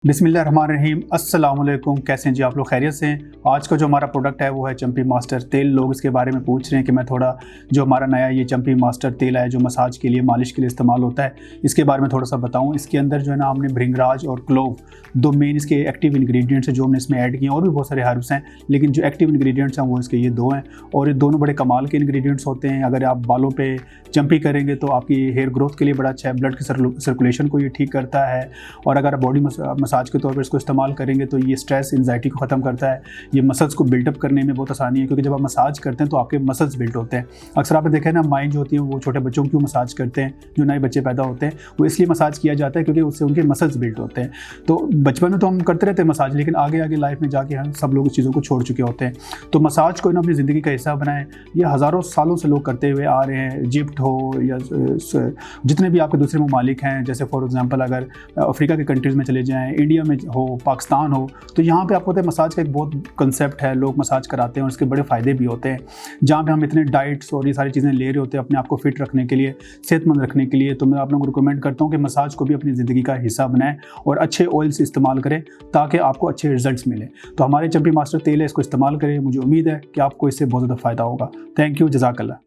बिस्मिल्लाहिर्रहमानिर्रहीम, अस्सलाम वालेकुम। कैसे हैं जी आप लोग? खैरियत से हैं? आज का जो हमारा प्रोडक्ट है वो है चंपी मास्टर तेल। लोग इसके बारे में पूछ रहे हैं कि मैं थोड़ा जो हमारा नया ये चंपी मास्टर तेल है जो मसाज के लिए, मालिश के लिए इस्तेमाल होता है, इसके बारे में थोड़ा सा बताऊं। इसके अंदर जो है ना हमने भृंगराज और क्लोव दो मेन इसके एक्टिव इंग्रेडिएंट्स हैं जो हमने इसमें ऐड किए हैं। और भी बहुत सारे हर्ब्स हैं लेकिन जो एक्टिव इंग्रेडिएंट्स हैं वो इसके ये दो हैं और ये दोनों बड़े कमाल के इंग्रेडिएंट्स होते हैं। अगर आप बालों पे चंपी करेंगे तो आपकी हेयर ग्रोथ के लिए बड़ा अच्छा है, ब्लड की सर्कुलेशन को ये ठीक करता है। और अगर आप बॉडी मसाज के तौर पर इसको इस्तेमाल करेंगे तो ये स्ट्रेस एंजाइटी को ख़त्म करता है। ये मसल्स को बिल्डअप करने में बहुत आसानी है क्योंकि जब आप मसाज करते हैं तो आपके मसल्स बिल्ड होते हैं। अक्सर आपने देखा है ना, माएँ जो होती हैं वो छोटे बच्चों की मसाज करते हैं, जो नए बच्चे पैदा होते हैं वो इसलिए मसाज किया जाता है क्योंकि उससे उनके मसल्स बिल्ड होते हैं। तो बचपन में तो हम करते रहते हैं मसाज, लेकिन आगे आगे लाइफ में जाके हम सब लोग इस चीज़ों को छोड़ चुके होते हैं। तो मसाज को ना अपनी ज़िंदगी का हिस्सा बनाएं। ये हज़ारों सालों से लोग करते हुए आ रहे हैं। इजिप्ट हो या जितने भी आपके दूसरे ममालिक हैं, जैसे फॉर एग्जांपल अगर अफ्रीका के कंट्रीज़ में चले जाएं, इंडिया में हो, पाकिस्तान हो, तो यहाँ पे आपको पता है मसाज का एक बहुत कंसेप्ट है। लोग मसाज कराते हैं और इसके बड़े फ़ायदे भी होते हैं। जहाँ पे हम इतने डाइट्स और ये सारी चीज़ें ले रहे होते हैं अपने आप को फिट रखने के लिए, सेहतमंद रखने के लिए, तो मैं आप लोगों को रिकमेंड करता हूँ कि मसाज को भी अपनी ज़िंदगी का हिस्सा बनाएं और अच्छे ऑयल्स इस्तेमाल करें ताकि आपको अच्छे रिजल्ट्स मिलें। तो हमारे चंपी मास्टर तेल है, इसको इस्तेमाल करें। मुझे उम्मीद है कि आपको इससे बहुत ज़्यादा फ़ायदा होगा। थैंक यू, जज़ाकल्लाह।